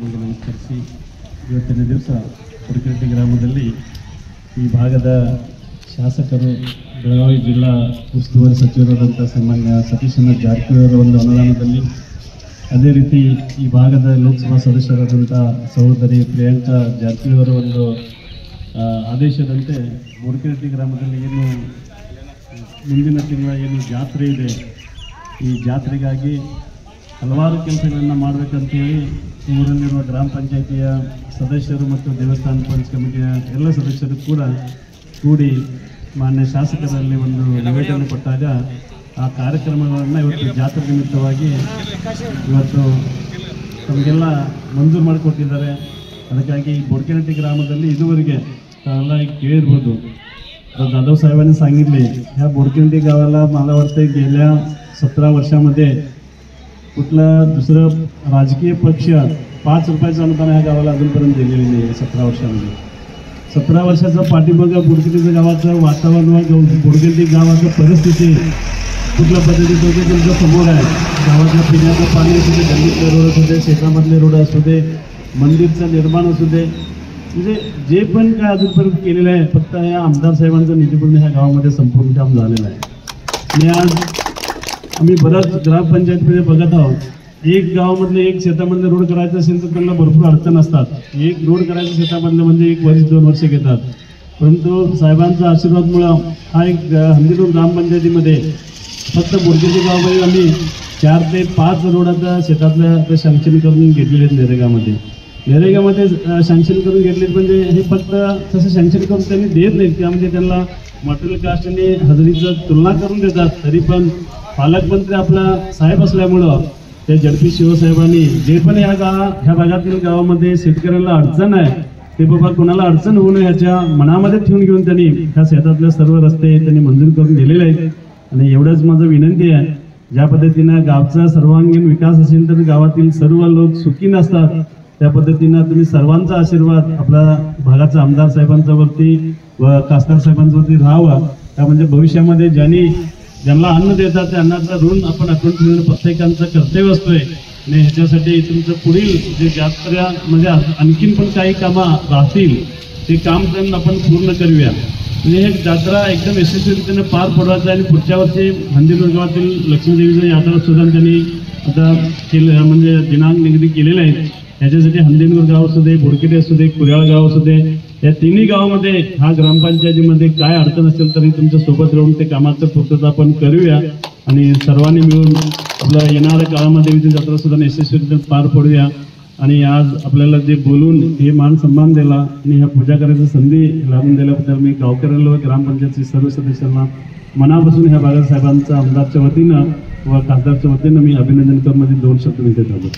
ನಮಸ್ಕರಿಸಿ ಇವತ್ತಿನ ದಿವಸ ಹುಡುಕಟ್ಟಿ ಗ್ರಾಮದಲ್ಲಿ ಈ ಭಾಗದ ಶಾಸಕರು ಬೆಳಗಾವಿ ಜಿಲ್ಲಾ ಉಸ್ತುವಾರಿ ಸಚಿವರಾದಂಥ ಸಾಮಾನ್ಯ ಸತೀಶಣ್ಣ ಜಾರಕಿಹೊಳಿ ಅವರ ಒಂದು ಅನುದಾನದಲ್ಲಿ ಅದೇ ರೀತಿ ಈ ಭಾಗದ ಲೋಕಸಭಾ ಸದಸ್ಯರಾದಂಥ ಸಹೋದರಿ ಪ್ರಿಯಾಂಕಾ ಜಾರಕಿಹೊಳಿ ಅವರ ಒಂದು ಆದೇಶದಂತೆ ಹುಡುಕಟ್ಟಿ ಗ್ರಾಮದಲ್ಲಿ ಏನು ಮುಂದಿನ ತಿಂಗಳ ಏನು ಜಾತ್ರೆ ಇದೆ ಈ ಜಾತ್ರೆಗಾಗಿ ಹಲವಾರು ಕೆಲಸಗಳನ್ನು ಮಾಡಬೇಕಂತೇಳಿ ಊರಲ್ಲಿರುವ ಗ್ರಾಮ ಪಂಚಾಯಿತಿಯ ಸದಸ್ಯರು ಮತ್ತು ದೇವಸ್ಥಾನ ಪಂಚ ಕಮಿಟಿಯ ಎಲ್ಲ ಸದಸ್ಯರು ಕೂಡ ಕೂಡಿ ಮಾನ್ಯ ಶಾಸಕರಲ್ಲಿ ಒಂದು ನಿವೇದನೆ ಕೊಟ್ಟಾಗ ಆ ಕಾರ್ಯಕ್ರಮಗಳನ್ನು ಇವತ್ತು ಜಾತ್ರೆ ನಿಮಿತ್ತವಾಗಿ ಇವತ್ತು ತಮಗೆಲ್ಲ ಮಂಜೂರು ಮಾಡಿಕೊಟ್ಟಿದ್ದಾರೆ. ಅದಕ್ಕಾಗಿ बोडकेनट्टी ग्रामದಲ್ಲಿ ಇದುವರೆಗೆ ताला ಕೇಳಿರ್ಬೋದು दादा साहेबांनी सांगितले ह्या बोडकेनट्टी गावाला मला वाटते गेल्या 17 वर्षामध्ये कुठला दुसरा राजकीय पक्ष 5 रुपयाचं अनुदान ह्या गावाला अजूनपर्यंत दिलेले नाही. 17 वर्षामध्ये 17 वर्षाचा पाठीमागे बोडकेनट्टी गावाचं वातावरण बोडकेनट्टी गावाचं परिस्थिती कुठल्या पद्धतीचं होते तुमच्या समोर आहे. गावातल्या पिण्याचं पाणी असू दे, गल्लीतले रोड असू दे, शेतामधले रोड असू दे, मंदिरचं निर्माण असू दे, म्हणजे जे पण काय अजूनपर्यंत केलेलं आहे फक्त या आमदार साहेबांचं निधीपूर्ण ह्या गावामध्ये संपूर्ण काम झालेलं आहे. आणि आज आम्ही बऱ्याच ग्रामपंचायतीमध्ये बघत आहोत एक गावामधले एक शेतामधले रोड करायचं असेल तर त्यांना भरपूर अडचण असतात. एक रोड करायचं शेतामधलं म्हणजे 1 वर्ष 2 वर्ष घेतात. परंतु साहेबांच्या आशीर्वादामुळं हा एक हंदीपूर ग्रामपंचायतीमध्ये फक्त बोडकेनट्टी गावामध्ये आम्ही 4 ते 5 रोड आता शेतातल्या सँक्शन करून घेतलेले आहेत. नरेगामध्ये सँक्शन करून घेतले म्हणजे हे फक्त तसं सँक्शन करून त्यांनी देत नाहीत. त्यामध्ये त्यांना मटेरियल कास्ट आणि हजेरीचं तुलना करून देतात. तरी पण पालकमंत्री आपला साहेब असल्यामुळं त्या जडपी शिवसाहेबांनी जे पण ह्या भागातील गावामध्ये शेतकऱ्यांना अडचण आहे ते बाबा कोणाला अडचण होऊ नये ह्याच्या मनामध्ये ठेवून घेऊन त्यांनी ह्या शेतातल्या सर्व रस्ते त्यांनी मंजूर करून दिलेले आहेत. आणि एवढंच माझं विनंती आहे ज्या पद्धतीनं गावचा सर्वांगीण विकास असेल तर गावातील सर्व लोक सुखी नसतात. त्या पद्धतीनं तुम्ही सर्वांचा आशीर्वाद आपल्या भागाच्या आमदार साहेबांच्या वरती व खासदार साहेबांच्या वरती राहावा. त्या म्हणजे भविष्यामध्ये ज्यांना अन्न देतात त्या अन्नाचा ऋण आपण आठवण ठेवणं प्रत्येकाचं कर्तव्य असतोय. आणि ह्याच्यासाठी तुमचं पुढील जे जात्रा म्हणजे आणखीन पण काही कामं राहतील ते काम त्यांना आपण पूर्ण करूया. म्हणजे हे जात्रा एकदम यशस्वीरित्याने पार पडवायचं आहे. आणि पुढच्या वर्षी हंदीपूर गावातील लक्ष्मीदेवीचं यात्रा सुद्धा त्यांनी आता केलं म्हणजे दिनांक निगडित केलेले आहेत. याच्यासाठी हंदीपूर गाव असू दे, बोडकेटी असू दे, कुर्याळ गाव असू दे, या तिन्ही गावामध्ये हा ग्रामपंचायतीमध्ये काय अडचण असेल तरी तुमच्या सोबत राहून ते कामाचं पूर्तता आपण करूया. आणि सर्वांनी मिळून आपल्या येणाऱ्या काळामध्ये देवीची जत्रा सुद्धा यशस्वीरित्या पार पडूया. आणि आज आपल्याला जे बोलून हे मान सन्मान दिला आणि ह्या पूजा करायची संधी लावून दिल्याबद्दल मी गावकऱ्यांना व ग्रामपंचायतच्या सर्व सदस्यांना मनापासून ह्या बाळासाहेबांच्या आमदारच्या वतीनं व खासदारच्या वतीनं मी अभिनंदन करून माझे 2 शब्द विनंती करतो.